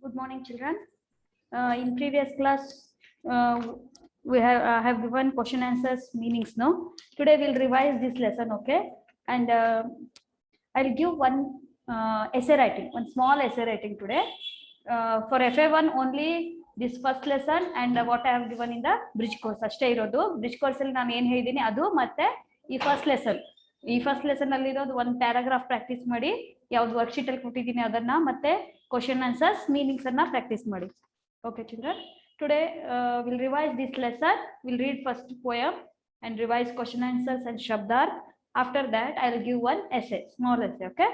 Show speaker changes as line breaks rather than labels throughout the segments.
Good morning, children. In previous class, we have given question answers meanings. No, today we'll revise this lesson. Okay, and I'll give one essay writing, one small essay writing today for FA1 only. This first lesson and what I have given in the bridge course. ಅಷ್ಟೇ ಇರೋದು bridge course ಅಲ್ಲಿ ನಾನು ಏನು ಹೇಳಿದ್ದೀನಿ ಅದು ಮತ್ತೆ ಈ first lesson ಅಲ್ಲಿ ಇರೋದು ಒಂದು ಪ್ಯಾರಾಗ್ರಾಫ್ ಪ್ರಾಕ್ಟೀಸ್ ಮಾಡಿ ಯಾವ್ದು ವರ್ಕ್ಶೀಟ್ ಅಲ್ಲಿ ಕೊಟ್ಟಿದ್ದೀನಿ ಅದನ್ನ ಮತ್ತೆ ಕ್ವಶನ್ ಆನ್ಸರ್ಸ್ ಮೀನಿಂಗ್ಸ್ ಅನ್ನ ಪ್ರಾಕ್ಟೀಸ್ ಮಾಡಿ. Okay, children. Today we'll revise this lesson. We'll read first poem and revise question answers and shabdar. After that, I'll give one essay, small essay. Okay.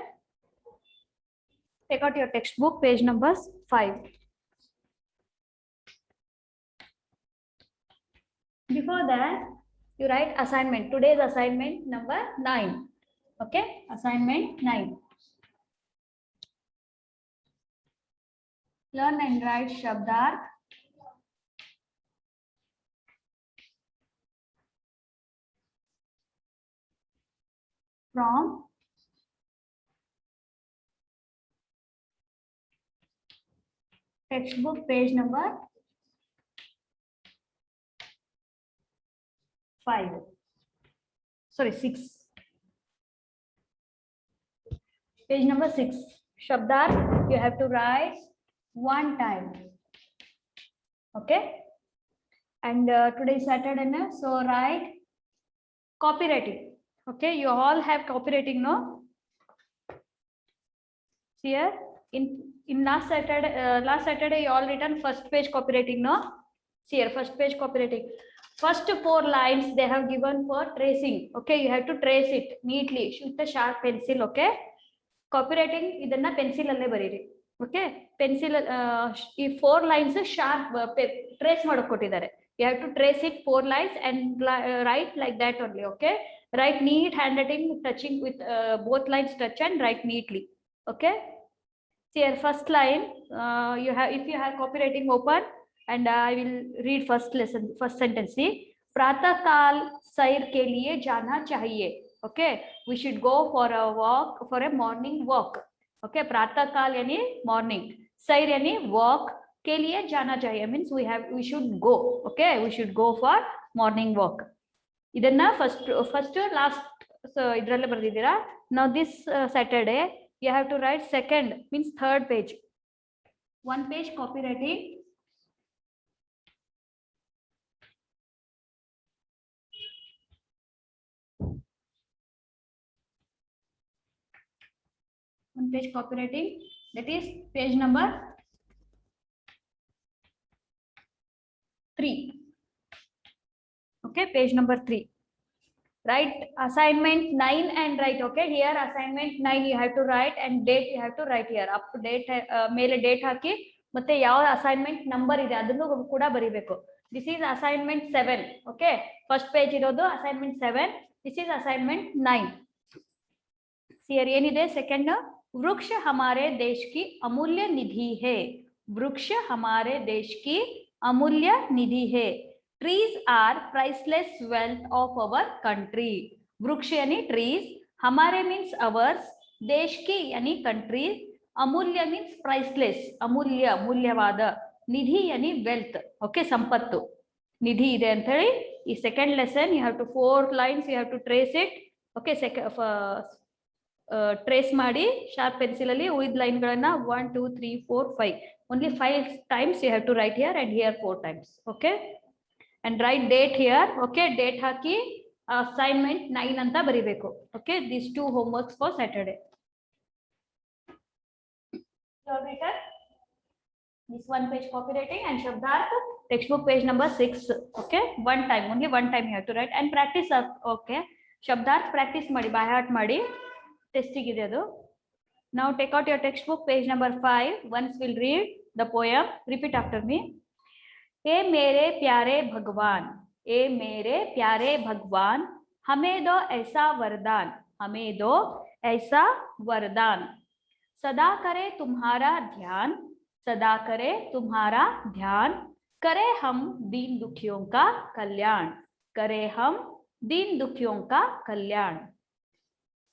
Take out your textbook, page numbers 5. Before that, you write assignment. Today's assignment number 9. Okay, assignment 9. Learn and write shabdarth from textbook, page number 5. Sorry, 6. Page number 6. Shabdarth, you have to write one time. Okay. And today is Saturday, na? So write copywriting. Okay, you all have copywriting, no? See here, in last Saturday you all written first page copywriting, no? See here, first page copywriting. First 4 lines they have given for tracing. Okay, you have to trace it neatly. Shoot a sharp pencil. Okay, copywriting idanna pencil alle bariri. Okay, pencil ಈ 4 lines sharp trace ಮಾಡಕ್ಕೆ ಕೊಟ್ಟಿದ್ದಾರೆ. You have to trace it 4 lines and write like that only. Okay, write neat handwriting, touching with both lines touch and write neatly. Okay, see here, first line you have, if you have copywriting open, and I will read first sentence. See, प्रातः काल सैर के लिए जाना चाहिए. Okay, we should go for a walk, for a morning walk. Okay, प्रातः काल यानी morning, सैर यानी walk, के लिए जाना चाहिए means we should go. Okay, we should go for morning walk. ಇದನ್ನ first last ಇದರಲ್ಲೇ ಬರೆದಿದ್ದೀರಾ. Now this Saturday you have to write second, means third page. One page copywriting. One page copywriting, that is page number 3. Okay, page number 3. Write assignment 9 and write. Okay, here assignment 9 you have to write and date you have to write here. Up to date ಮೇಲೆ date ಹಾಕಿ ಮತ್ತೆ ಯಾವ assignment number ಇದೆ ಅದನ್ನು ಕೂಡ ಬರಿಬೇಕು. This is assignment 7. Okay, first page ಇರೋದು assignment 7. This is assignment 9. See here ಏನಿದೆ second, वृक्ष हमारे देश की अमूल्य निधि है. वृक्ष हमारे देश की अमूल्य निधि है. Trees are priceless wealth of our country. वृक्ष यानी trees, हमारे means ours, देश की यानी country, अमूल्य means priceless, अमूल्य मूल्यवाद, निधि यानी wealth. Okay, संपत्तु निधि ಇದೆ ಅಂತ ಹೇಳಿ ಈ second lesson you have to 4 lines you have to trace it. Okay, trace ಮಾಡಿ sharp pencil ಅಲ್ಲಿ ಉಳಿದ ಲೈನ್ ಗಳನ್ನ 1 2 3 4 5 only 5 times you have to write here and here 4 times. Okay, and write date here. Okay, date hockey assignment 9 ಅಂತ ಬರಿಬೇಕು. Okay, these 2 homeworks for Saturday. So written this one page copywriting and shabdarth textbook page number 6. Okay, one time, only one time you have to write and practice up. Okay, shabdarth practice ಮಾಡಿ by heart ಮಾಡಿ ಟೆಸ್ಟಿಗೆ ಇದೆ ಅದು. Now take out your textbook page number 5. Once we'll read the poem. Repeat after me. ए मेरे प्यारे भगवान, ए मेरे प्यारे भगवान, हमें दो ऐसा वरदान, हमें दो ऐसा वरदान. सदा करे तुम्हारा ध्यान, सदा करे तुम्हारा ध्यान, करे हम दीन दुखियों का कल्याण, करे हम दीन दुखियों का कल्याण.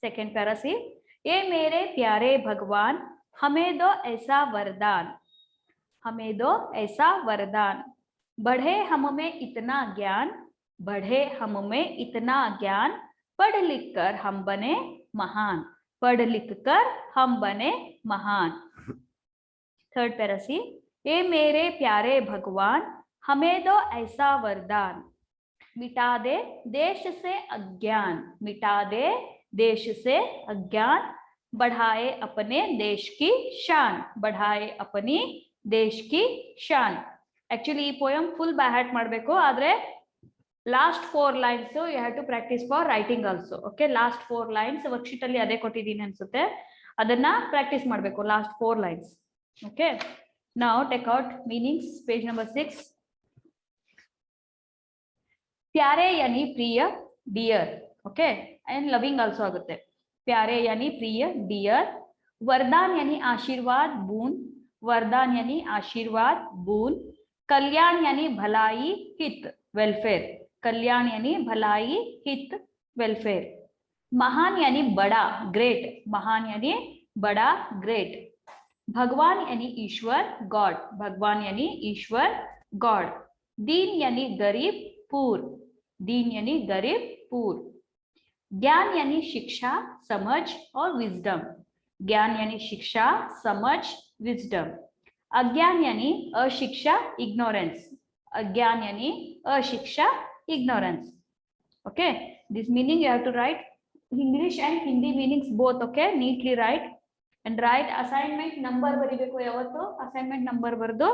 सेकेंड पैरा से, ये मेरे प्यारे भगवान, हमें दो ऐसा वरदान, हमें दो ऐसा वरदान। बढ़े हम में इतना ज्ञान, बढ़े हम में इतना ज्ञान, पढ़ लिख कर हम बने महान, पढ़ लिख कर हम बने महान। थर्ड पैरा सी, ए मेरे प्यारे भगवान, हमें दो ऐसा वरदान। मिटा दे देश से अज्ञान, मिटा दे देश से अज्ञान, बढ़ाए अपने देश की शान, बढ़ाए अपनी देश की शान। एक्चुअली ಈ ಪೋಯಂ ಫುಲ್ ಬೈ ಹಾರ್ಟ್ ಮಾಡಬೇಕು, ಆದ್ರೆ last 4 lines you have to practise for writing also. Okay, last 4 lines worksheet ಅಲ್ಲಿ ಅದೇ ಕೊಟ್ಟಿದ್ದೀನಿ ಅನ್ಸುತ್ತೆ, ಅದನ್ನ ಪ್ರಾಕ್ಟೀಸ್ ಮಾಡಬೇಕು last 4 lines. Okay, now take out meanings, page number 6. प्यारे यानी प्रिय, dear. Okay, and loving also आगुत्ते. प्यारे यानी प्रिय, डियर. वरदान यानी आशीर्वाद, बून, वरदान यानी आशीर्वाद, बून. कल्याण यानी भलाई, हित, वेलफेयर, कल्याण यानी भलाई, हित, वेलफेयर. महान यानी बड़ा, ग्रेट, महान यानी बड़ा, ग्रेट. भगवान यानी ईश्वर, गॉड, भगवान यानी ईश्वर, गॉड. दीन यानी गरीब, पूर, दीन यानी गरीब, पूर. ज्ञान यानी शिक्षा, समझ और विजडम, ज्ञान यानी शिक्षा, समझ, विजडम. अज्ञान यानी अशिक्षा, इग्नोरेंस, अज्ञान यानी अशिक्षा, ignorance. Okay, this meaning you have to write English and Hindi meanings both. Okay, neatly write and write assignment number ಬರಿಬೇಕು. ಯಾವತ್ತು ಅಸೈನ್ಮೆಂಟ್ ನಂಬರ್ ಬರೆದು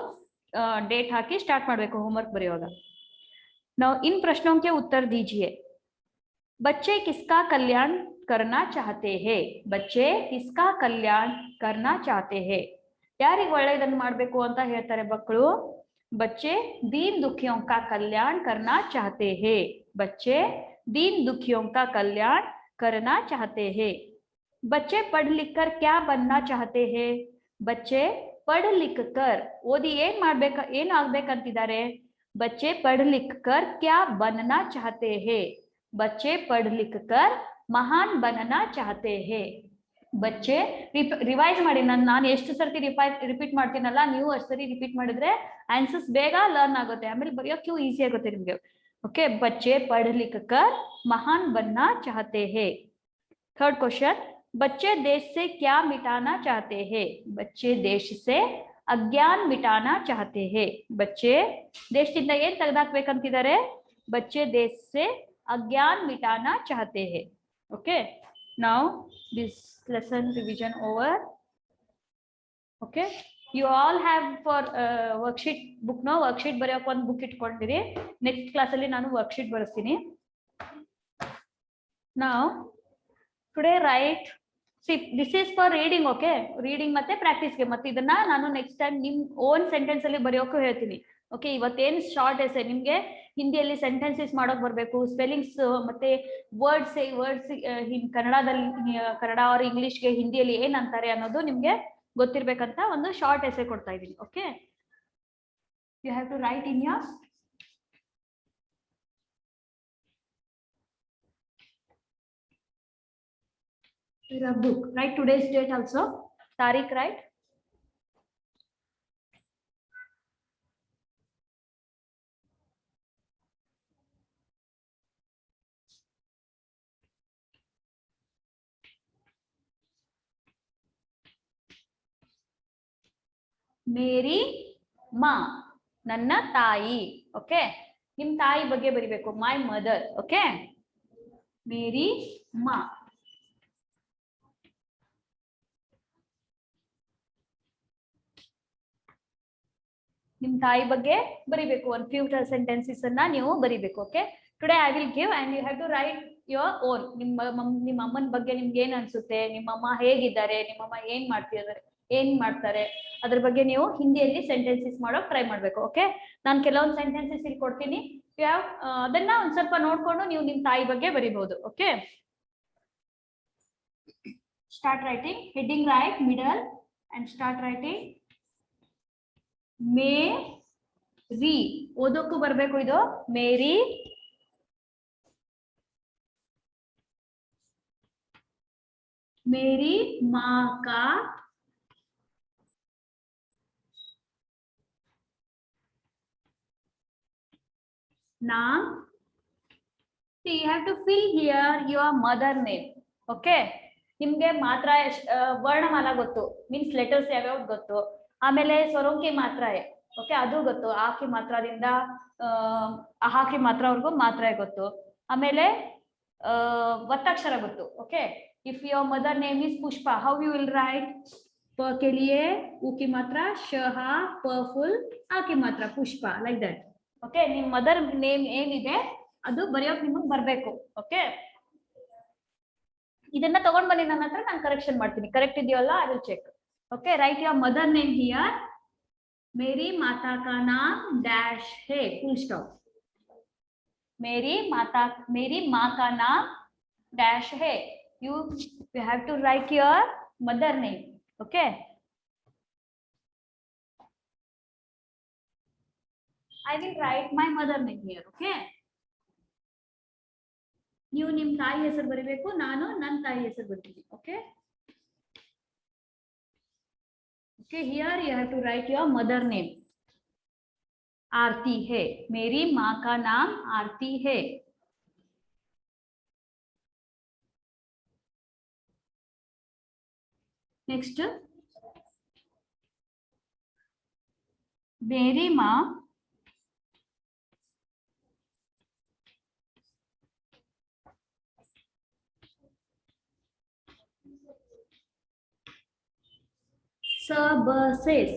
ಡೇಟ್ ಹಾಕಿ ಸ್ಟಾರ್ಟ್ ಮಾಡಬೇಕು ಹೋಮ್ವರ್ಕ್ ಬರೆಯುವಾಗ. Now इन प्रश्नों के उत्तर दीजिए. बच्चे किसका कल्याण करना चाहते हैं, बच्चे किसका कल्याण करना चाहते हैं. ಯಾರಿಗೆ ಒಳ್ಳೆಯದನ್ನು ಮಾಡಬೇಕು ಅಂತ ಹೇಳ್ತಾರೆ ಮಕ್ಕಳು. बच्चे दीन दुखियों का कल्याण करना चाहते हैं, बच्चे दीन दुखियों का कल्याण करना चाहते हैं. बच्चे पढ़ लिख कर क्या बनना चाहते हैं, बच्चे पढ़ लिख कर ಓದಿ ಏನ್ ಮಾಡ್ಬೇಕು, ಏನ್ ಆಗ್ಬೇಕಂತಿದ್ದಾರೆ. बच्चे पढ़ लिख कर क्या बनना चाहते हैं, बच्चे पढ़ लिख कर महान बनना चाहते हैं. बच्चे ರಿವೈಸ್ ಮಾಡಿ, ನಾನು ಎಷ್ಟು ಸರ್ತಿ ರಿಪೀಟ್ ಮಾಡ್ತೀನಲ್ಲ, ನೀವು ಅಷ್ಟು ಸರಿ ರಿಪೀಟ್ ಮಾಡಿದ್ರೆ ಆನ್ಸರ್ಸ್ ಬೇಗ ಲರ್ನ್ ಆಗುತ್ತೆ, ಆಮೇಲೆ ಬರೆಯೋಕ್ಕೂ ಈಸಿ ಆಗುತ್ತೆ ನಿಮಗೆ. ಓಕೆ, बच्चे पढ़ लिख कर महान बनना चाहते हैं. थर्ड क्वेश्चन, बच्चे देश से क्या मिटाना चाहते हैं, बच्चे देश से अज्ञान मिटाना चाहते हैं. बच्चे ದೇಶದಿಂದ ಏನ್ ತೆಗೆದಾಕ್ಬೇಕಂತಿದ್ದಾರೆ, बच्चे देश से अज्ञान मिटाना चाहते हैं. Okay, now this lesson revision over. Okay, you all have for worksheet book no worksheet ಬರೆಯೋಕೆ ಒಂದು ಬುಕ್ ಇಟ್ಕೊಂಡಿರಿ. ನೆಕ್ಸ್ಟ್ ಕ್ಲಾಸ್ ಅಲ್ಲಿ ನಾನು worksheet ಬರೆಸ್ತೀನಿ. now today write, see this is for reading. okay, reading ಮತ್ತೆ ಪ್ರಾಕ್ಟೀಸ್ ಗೆ, ಮತ್ತೆ ಇದನ್ನ ನಾನು ನೆಕ್ಸ್ಟ್ ಟೈಮ್ ನಿಮ್ own sentence ಅಲ್ಲಿ ಬರೆಯೋಕೆ ಹೇಳ್ತೀನಿ. ಓಕೆ, ಇವತ್ತೇನು ಶಾರ್ಟ್ ಎಸೆ, ನಿಮ್ಗೆ ಹಿಂದಿಯಲ್ಲಿ ಸೆಂಟೆನ್ಸಸ್ ಮಾಡೋಕ್ ಬರ್ಬೇಕು, ಸ್ಪೆಲ್ಲಿಂಗ್ಸ್ ಮತ್ತೆ ವರ್ಡ್ಸ್ ಕನ್ನಡದಲ್ಲಿ, ಕನ್ನಡ ಆರ್ ಇಂಗ್ಲಿಷ್ಗೆ ಹಿಂದಿಯಲ್ಲಿ ಏನ್ ಅಂತಾರೆ ಅನ್ನೋದು ನಿಮ್ಗೆ ಗೊತ್ತಿರ್ಬೇಕಂತ ಒಂದು ಶಾರ್ಟ್ ಎಸೆ ಕೊಡ್ತಾ ಇದ್ದೀನಿ. Okay, you have to write in your book. Write today's date also, Tariq, right? ಮೇರಿ ಮಾ, ನನ್ನ ತಾಯಿ. ಓಕೆ, ನಿಮ್ ತಾಯಿ ಬಗ್ಗೆ ಬರಿಬೇಕು, ಮೈ ಮದರ್. ಓಕೆ, ಮೇರಿ ಮಾ. ನಿಮ್ ತಾಯಿ ಬಗ್ಗೆ ಬರಿಬೇಕು, ಒಂದು ಫ್ಯೂ ಸೆಂಟೆನ್ಸಸ್ ಅನ್ನ ನೀವು ಬರಿಬೇಕು. Okay, today I will give and you have to write your own. ನಿಮ್ಮ ಅಮ್ಮನ ಬಗ್ಗೆ ನಿಮ್ಗೆ ಏನ್ ಅನ್ಸುತ್ತೆ, ನಿಮ್ಮಮ್ಮ ಹೇಗಿದ್ದಾರೆ, ನಿಮ್ಮಮ್ಮ ಏನ್ ಮಾಡ್ತಾರೆ, ಅದ್ರ ಬಗ್ಗೆ ನೀವು ಹಿಂದಿಯಲ್ಲಿ ಸೆಂಟೆನ್ಸಸ್ ಮಾಡೋಕ್ ಟ್ರೈ ಮಾಡ್ಬೇಕು. ಓಕೆ, ನಾನು ಕೆಲವೊಂದು ಸೆಂಟೆನ್ಸಸ್ ಇಲ್ಲಿ ಕೊಡ್ತೀನಿ, ಅದನ್ನ ಒಂದ್ ಸ್ವಲ್ಪ ನೋಡ್ಕೊಂಡು ನೀವು ನಿಮ್ ತಾಯಿ ಬಗ್ಗೆ ಬರಿಬಹುದು. Okay, start writing. Heading write middle and start writing. ಮೇರಿ ಓದೋಕ್ಕೂ ಬರ್ಬೇಕು, ಇದು ಮೇರಿ. मेरी माँ का नाम. See, you have to fill here your mother name. Okay. ನಿಮ್ಗೆ ಮಾತ್ರ ವರ್ಣಮಾಲ ಗೊತ್ತು, ಮೀನ್ಸ್ ಲೆಟರ್ಸ್ ಯಾವ್ಯಾವ್ದು ಗೊತ್ತು. ಆಮೇಲೆ ಸ್ವರೂಪಿ ಮಾತ್ರ, ಓಕೆ, ಅದು ಗೊತ್ತು. ಆಕಿ ಮಾತ್ರದಿಂದ ಹಾಕಿ ಮಾತ್ರವರೆಗೂ ಮಾತ್ರ ಗೊತ್ತು. ಆಮೇಲೆ ಒತ್ತಕ್ಷರ ಗೊತ್ತು. Okay. If your mother name is Pushpa, how you will write? ಪ के लिए उ की मात्रा श हा प फुल आ की मात्रा पुष्ಪ, ಲೈಕ್ ದಟ್. ಓಕೆ. ನಿಮ್ ಮದರ್ ನೇಮ್ ಏನಿದೆ ಅದು ಬರೆಯೋಕೆ ನಿಮಗೆ ಬರಬೇಕು. ಓಕೆ. ಇದನ್ನ ತಗೊಂಡ್ ಬನ್ನಿ ನನ್ನ ಹತ್ರ, ನಾನು ಕರೆಕ್ಷನ್ ಮಾಡ್ತೀನಿ. ಕರೆಕ್ಟ್ ಇದೆಯಲ್ಲ, I will check. Okay. Write your mother name here. मेरी माता का नाम डैश है, फुल स्टॉप. मेरी माँ का नाम डैश है. You have to write your mother name. Okay. I will write my mother name here. Okay. ನೀವು ನಿಮ್ಮ ತಾಯಿ ಹೆಸರು ಬರೀಬೇಕು, ನಾನು ನನ್ನ ತಾಯಿ ಹೆಸರು ಬರ್ತೀನಿ. Okay. Okay, here you have to write your mother name. आरती है. मेरी माँ का नाम आरती है. नेक्स्ट, मेरी माँ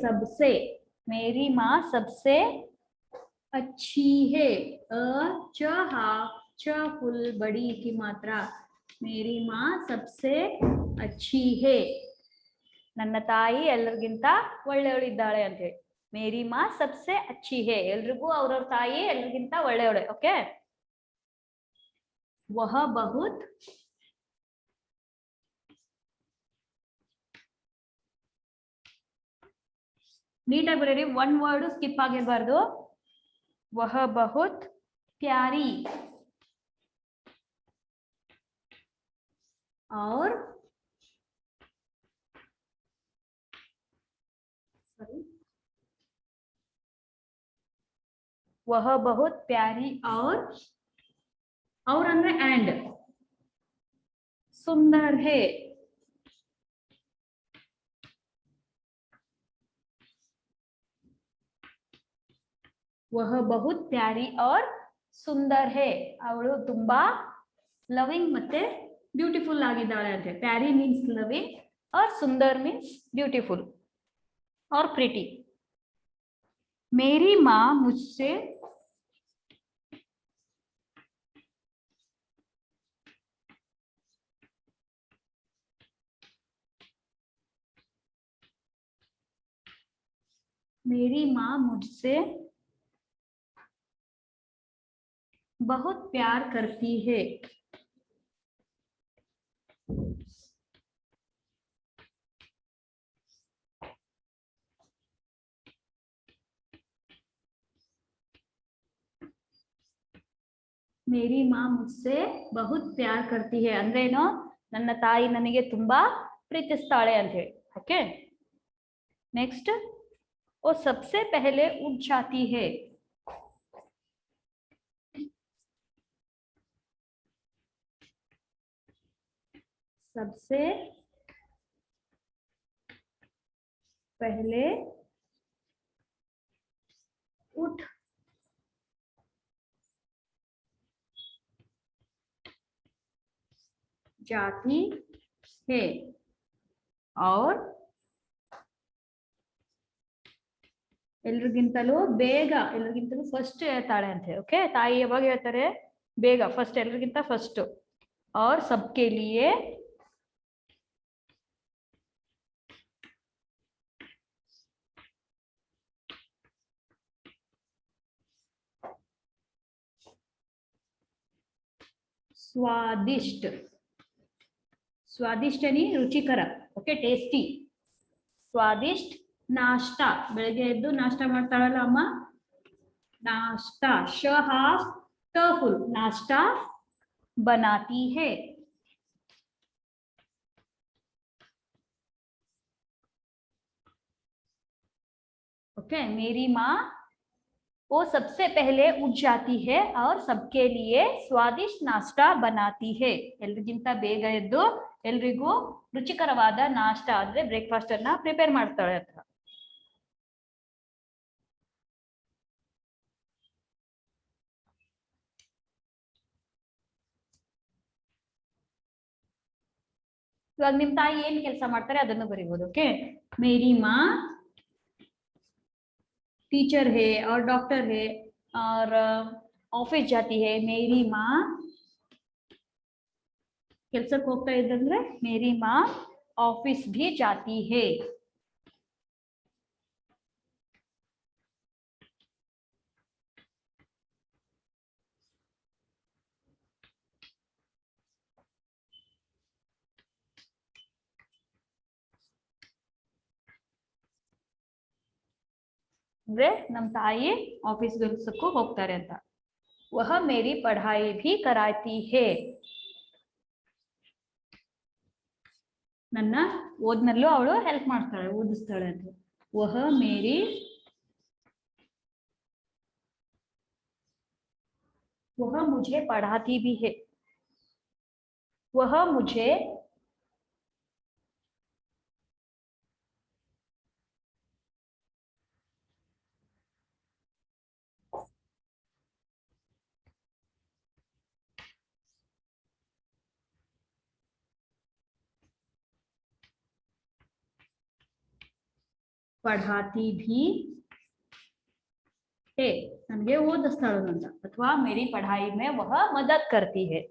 सबसे, मेरी माँ सबसे अच्छी है. च हा च फुल बड़ी की मात्रा. मेरी माँ सबसे अच्छी है. ನನ್ನ ತಾಯಿ ಎಲ್ಲರಿಗಿಂತ ಒಳ್ಳೆಯವಳಿದ್ದಾಳೆ ಅಂತ ಹೇಳಿ. ಮೇರಿ ಮಾ ಸಬ್ಸೆ ಅಚ್ಚಿ ಹೇ. ಎಲ್ರಿಗೂ ಅವ್ರವ್ರ ತಾಯಿ ಎಲ್ಲರಿಗಿಂತ ಒಳ್ಳೆಯವಳೆ. ಓಕೆ. ವಹ ಬಹುತ್ ನೀಟಾಗಿ ಬರೀರಿ, ಒನ್ ವರ್ಡ್ ಸ್ಕಿಪ್ ಆಗಿರಬಾರ್ದು. ವಹ ಬಹುತ್ ಪ್ಯಾರಿ और वह बहुत प्यारी और ಅಂದ್ರೆ and सुंदर है. वह बहुत प्यारी और सुंदर है. ಅವಳು ತುಂಬಾ ಲವಿಂಗ್ ಮತ್ತೆ ಬ್ಯೂಟಿಫುಲ್ ಆಗಿದ್ದಾಳೆ ಅಂತ. ಪ್ಯಾರಿ ಮೀನ್ಸ್ ಲವಿಂಗ್ और सुंदर मीन्स ब्यूटीफुल और प्रिटी. मेरी माँ मुझसे मेरी माँ मुझसे बहुत प्यार करती है. मेरी माँ मुझसे बहुत प्यार करती है ಅಂದ್ರೇನು? ನನ್ನ ತಾಯಿ ನನಗೆ ತುಂಬಾ ಪ್ರೀತಿಸ್ತಾಳೆ ಅಂತ ಹೇಳಿ. ಓಕೆ. नेक्स्ट, वो सबसे पहले उठ जाती है. सबसे पहले उठ जाती है और ಎಲ್ರಿಗಿಂತಲೂ ಬೇಗ, ಎಲ್ರಿಗಿಂತಲೂ ಫಸ್ಟ್ ಹೇಳ್ತಾಳೆ ಅಂತ ಹೇಳಿ. ಓಕೆ. ತಾಯಿ ಯಾವಾಗ ಹೇಳ್ತಾರೆ? ಬೇಗ, ಫಸ್ಟ್, ಎಲ್ರಿಗಿಂತ ಫಸ್ಟ್. और सबके लिए स्वादिष्ट. स्वादिष्ट यानी रुचिकर. ओके. टेस्टी. स्वादिष्ट नाश्ता. ಬೆಳಗ್ಗೆ ಎದ್ದು ನಾಷ್ಟ ಮಾಡ್ತಾಳಲ್ಲ ಅಮ್ಮ, नाश्ता. श हाफ ट फुल नाश्ता बनाती है. ओके. मेरी माँ वो सबसे पहले उठ जाती है और सबके लिए स्वादिष्ट नाश्ता बनाती है. ಎಲ್ರಿಗಿಂತ ಬೇಗ ಎದ್ದು ಎಲ್ರಿಗೂ ರುಚಿಕರವಾದ ನಾಷ್ಟಾ ಅಂದ್ರೆ ಬ್ರೇಕ್ಫಾಸ್ಟ್ ಅನ್ನ ಪ್ರಿಪೇರ್ ಮಾಡ್ತಾಳೆ ಅಂತ. ಇವಾಗ ನಿಮ್ ತಾಯಿ ಏನ್ ಕೆಲಸ ಮಾಡ್ತಾರೆ ಅದನ್ನು ಬರೀಬಹುದು. ಓಕೆ, ಮೇರಿ ಮಾ टीचर है और डॉक्टर है और ऑफिस जाती है. मेरी माँ ಕೆಲ್ಸಕ್ಕೆ ಹೋಗ್ತಾ ಇದ್ದಂದ್ರೆ ಮೇರಿ ಮಾ ಆಫೀಸ್ भी जाती है. ಅಂದ್ರೆ ನಮ್ ತಾಯಿ ಆಫೀಸ್ ಕೆಲಸಕ್ಕೂ ಹೋಗ್ತಾರೆ ಅಂತ. वह मेरी पढ़ाई भी कराती है. ನನ್ನ ಓದ್ನಲ್ಲೂ ಅವಳು ಹೆಲ್ಪ್ ಮಾಡ್ತಾಳೆ, ಓದಿಸ್ತಾಳೆ ಅಂತ. वह मेरी वह मुझे पढ़ाती भी है. वह मुझे पढ़ाती भी है. ನನಗೆ ಓದಿಸ್ತಾಳು ಅಂತ ಅಥವಾ मेरी पढ़ाई में वह मदद करती है.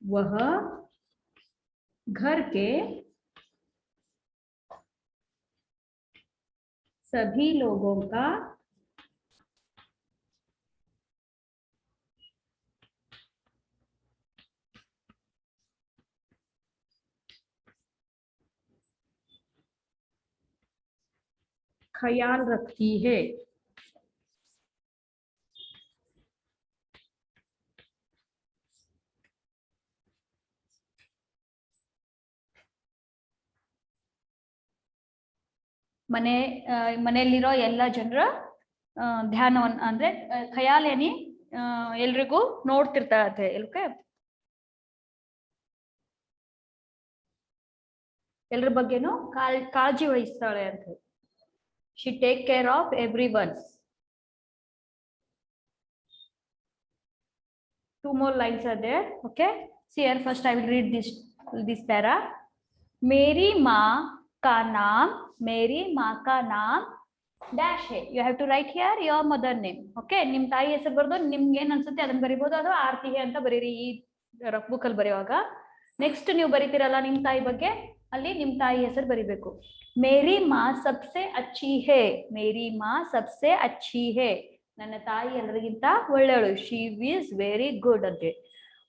वह घर के सभी लोगों का ख्याल रखती है. ಮನೆ ಮನೆಯಲ್ಲಿರೋ ಎಲ್ಲ ಜನರ ಧ್ಯಾನವನ್ನು ಅಂದ್ರೆ ಖಯಾಲೇನಿ ಎಲ್ರಿಗೂ ನೋಡ್ತಿರ್ತಾಳೆ. ಓಕೆ, ಎಲ್ಲರ ಬಗ್ಗೆನೂ ಕಾಳಜಿ ವಹಿಸ್ತಾಳೆ ಅಂತ. She take care of every one. 2 more lines are there. Okay, see here first I will read this para. मेरी माँ का नाम डैश है. You have to write here your mother name. Okay, ನಿಮ್ ತಾಯಿ ಹೆಸರು ಬರೆದು ನಿಮ್ಗೆ ಏನ್ ಅನ್ಸುತ್ತೆ ಅದನ್ನ ಬರಿಬಹುದು, ಅಥವಾ ಆರ್ತಿ ಅಂತ ಬರೀರಿ ಈ ರಫ್ ಬುಕ್ ಅಲ್ಲಿ ಬರೆಯುವಾಗ. ನೆಕ್ಸ್ಟ್ ನೀವು ಬರೀತಿರಲ್ಲ ನಿಮ್ ತಾಯಿ ಬಗ್ಗೆ, ಅಲ್ಲಿ ನಿಮ್ ತಾಯಿ ಹೆಸರು ಬರಿಬೇಕು. मेरी माँ सबसे अच्छी है. मेरी माँ सबसे अच्छी है. ನನ್ನ ತಾಯಿ ಎಲ್ಲರಿಗಿಂತ ಒಳ್ಳೆಯವಳು. she is very good ಅಂತೆ.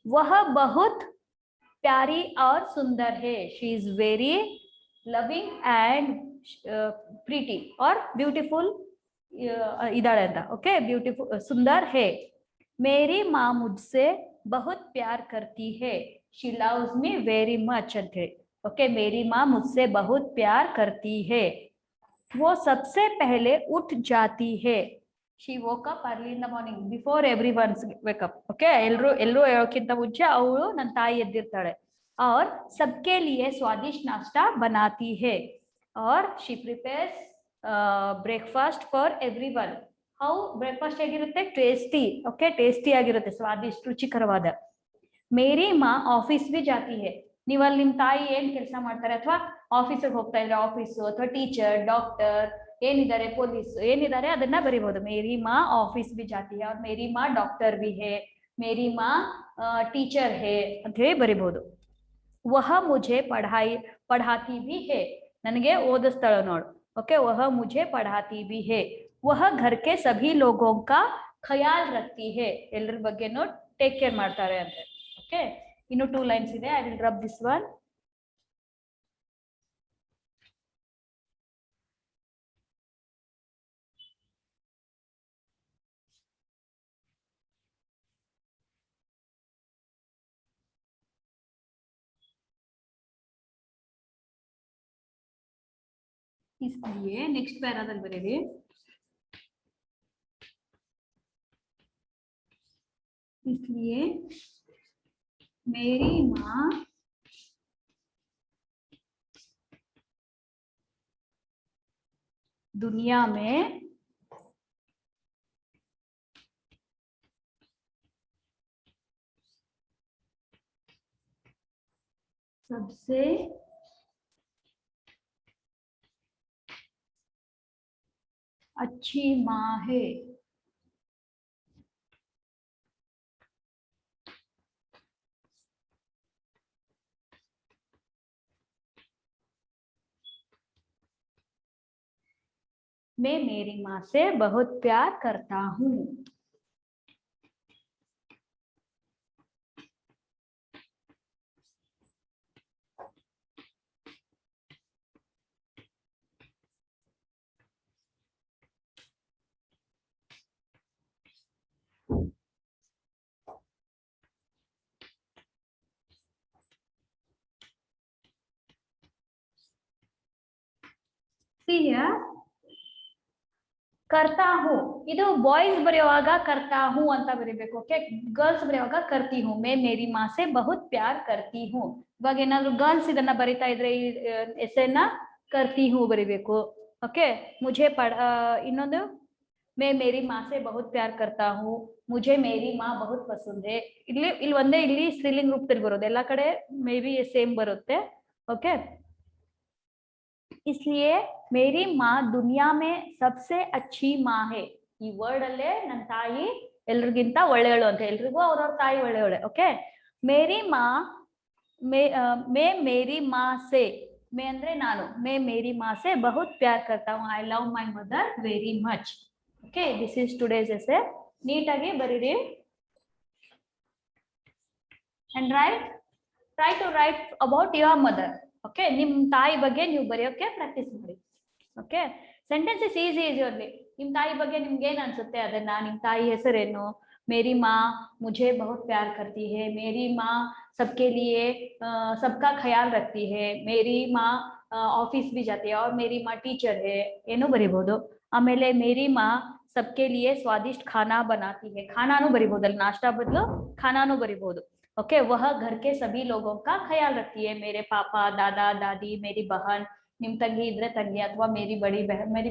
वह बहुत प्यारी और सुंदर है. she is very loving and pretty और beautiful इदाळे ಅಂತ. ओके, ब्यूटीफुल सुंदर है. मेरी माँ मुझसे बहुत प्यार करती है. she loves me very much अंते. ओके, मेरी माँ मुझसे बहुत प्यार करती है. वो सबसे पहले उठ जाती है. she woke up early in the morning before everyone wake up. Okay, ಎಲ್ಲರೂ ಹೇಳೋಕ್ಕಿಂತ ಮುಂಚೆ ಅವಳು ನನ್ನ ತಾಯಿ ಎದ್ದಿರ್ತಾಳೆ. और सबके लिए स्वादिष्ट नाश्ता बनाती है. और she prepares breakfast for everyone. how breakfast ಹೇಗಿರುತ್ತೆ? ಟೇಸ್ಟಿ. ಓಕೆ, ಟೇಸ್ಟಿ ಆಗಿರುತ್ತೆ, ಸ್ವಾದಿಷ್ಟ ರುಚಿಕರವಾದ. ಮೇರಿ ಮಾ ಆಫೀಸ್ भी जाती है. ನೀವು ಅಲ್ಲಿ ನಿಮ್ಮ ತಾಯಿ ಏನ್ ಕೆಲಸ ಮಾಡ್ತಾರೆ, ಅಥವಾ ಆಫೀಸಿಗೆ ಹೋಗ್ತಾ ಇದ್ರೆ ಆಫೀಸು, ಅಥವಾ ಟೀಚರ್, ಡಾಕ್ಟರ್ ಏನಿದ್ದಾರೆ, ಪೊಲೀಸ್ ಏನಿದ್ದಾರೆ ಅದನ್ನ ಬರಿಬಹುದು. ಮೇರಿ ಮಾ ಆಫೀಸ್ भी जाती है और मेरी माँ डॉक्टर भी है, मेरी माँ टीचर है ಅಂತ ಹೇಳಿ ಬರಿಬಹುದು. वह मुझे पढ़ाती भी है. ನನಗೆ ಓದಿಸ್ತಾಳೆ ನೋಡು. ओके, वह मुझे पढ़ाती भी है. वह घर के सभी लोगों का ख्याल रखती है. ಎಲ್ಲರ ಬಗ್ಗೆನೂ ಟೇಕ್ ಕೇರ್ ಮಾಡ್ತಾರೆ ಅಂತ. ಓಕೆ, ಇನ್ನು 2 lines ಇದೆ. I will rub this one. इसलिए नेक्स्ट पैराದಲ್ಲಿ ಬರೆಯಿರಿ इसलिए मेरी माँ दुनिया में सबसे अच्छी माँ है। मैं मेरी माँ से बहुत प्यार करता हूँ। करता हूँ ಇದು ಬಾಯ್ಸ್ ಬರೆಯುವಾಗ करता हूँ ಅಂತ ಬರಿಬೇಕು ಓಕೆ ಗರ್ಲ್ಸ್ ಬರೆಯುವಾಗ करती हूँ मैं मेरी माँ से बहुत प्यार करती हूँ ಇವಾಗ ಏನಾದರೂ ಗರ್ಲ್ಸ್ ಇದನ್ನ ಬರಿತಾ ಇದ್ರೆ ಈ ಎಸೆನ करती हूँ ಬರಿಬೇಕು ಓಕೆ मुझे ಇನ್ನೊಂದು मैं मेरी माँ से बहुत प्यार करता हूँ मुझे मेरी माँ बहुत पसंद है ಇಲ್ಲಿ ಒಂದೇ ಇಲ್ಲಿ ಸ್ತ್ರೀಲಿಂಗ ರೂಪದಲ್ಲಿ ಬರೋದು ಎಲ್ಲ ಕಡೆ ಮೇ ಬಿ ಸೇಮ್ ಬರುತ್ತೆ ಓಕೆ इसलिए मेरी माँ दुनिया में सबसे अच्छी माँ है ಈ ವರ್ಡ್ ಅಲ್ಲೇ ನನ್ನ ತಾಯಿ ಎಲ್ಲರಿಗಿಂತ ಒಳ್ಳೆಯವಳು ಅಂತ ಎಲ್ರಿಗೂ ಅವ್ರವ್ರ ತಾಯಿ ಒಳ್ಳೆಯವಳೆ ಓಕೆ ಮೇರಿ ಮಾ मैं मेरी माँ से मैं ಅಂದ್ರೆ ನಾನು मैं मेरी माँ से बहुत प्यार करता हूँ I love my mother very much okay this is today's essay ನೀಟಾಗಿ ಬರೀರಿ and try to write about your mother okay ನಿಮ್ಮ ತಾಯಿ ಬಗ್ಗೆ ನೀವು ಬರೆಯೋಕೆ ಪ್ರಾಕ್ಟೀಸ್ ಮಾಡಿ ಓಕೆ ಸೆಂಟೆನ್ಸಸ್ ಈಸಿ ಓನ್ಲಿ ನಿಮ್ಮ ತಾಯಿ ಬಗ್ಗೆ ನಿಮ್ಗೆ ಏನು ಅನ್ಸುತ್ತೆ ಅದನ್ನ ನಿಮ್ಮ ತಾಯಿ ಹೆಸರೇನು मेरी माँ मुझे बहुत प्यार करती है मेरी माँ सबके लिए सबका ख्याल रखती है मेरी माँ ऑफिस भी जाती है और मेरी माँ टीचर है ಏನು ಬರಿಬಹುದು ಆಮೇಲೆ मेरी माँ सबके लिए स्वादिष्ट खाना बनाती है खानाನು ಬರಿಬಹುದಲ್ಲ ನಾಷ್ಟಾ ಬದಲು खानाನು ಬರಿಬಹುದು ओके वह घर के सभी लोगों का ख्याल रखती है मेरे पापा दादा दादी मेरी बहन निम तंगी इधर तंगी अथवा मेरी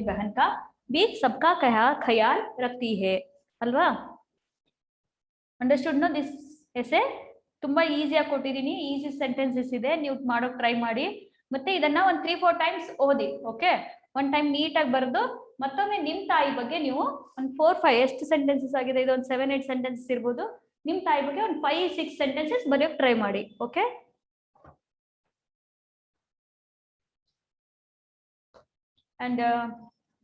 बहन का भी सबका ख्याल रखती है अल्वा अंडरस्टूड नो दिस ऐसे ತುಂಬಾ ಈಸಿಯಾಗಿ ಕೊಟ್ಟಿದ್ದೀನಿ ಈಸಿ ಸೆಂಟೆನ್ಸಸ್ ಇದೆ ನೀವು ಮಾಡೋಕೆ ಟ್ರೈ ಮಾಡಿ ಮತ್ತೆ ಇದನ್ನ ಒಂದು 3-4 ಟೈಮ್ಸ್ ಓದಿ ಓಕೆ ಒನ್ ಟೈಮ್ ನೀಟಾಗಿ ಬರೆದು ಮತ್ತೊಮ್ಮೆ ನಿಮ್ಮ ತಾಯಿ ಬಗ್ಗೆ ನೀವು ಒಂದು 4-5 ಎಷ್ಟು ಸೆಂಟೆನ್ಸಸ್ ಆಗಿದೆ ಇದು ಒಂದು 7-8 ಸೆಂಟೆನ್ಸಸ್ ಇರಬಹುದು ನಿಮ್ಮ ತಾಯಿ ಬಗ್ಗೆ ಒಂದು 5-6 ಸೆಂಟೆನ್ಸಸ್ ಬರೆಯೋಕೆ ಟ್ರೈ ಮಾಡಿ okay and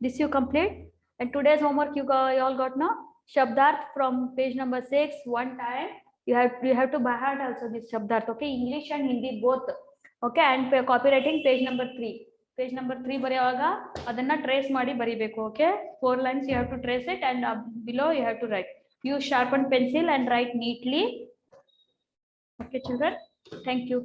this you complete and today's homework you all got now shabdarth from page number 6 one time you have to by heart also this shabdarth okay English and Hindi both okay and copywriting page number 3 ಬರೆಯುವಾಗ ಅದನ್ನ trace ಮಾಡಿ ಬರಿಬೇಕು okay 4 lines you have to trace it and below you have to write use sharpened pencil and write neatly okay children thank you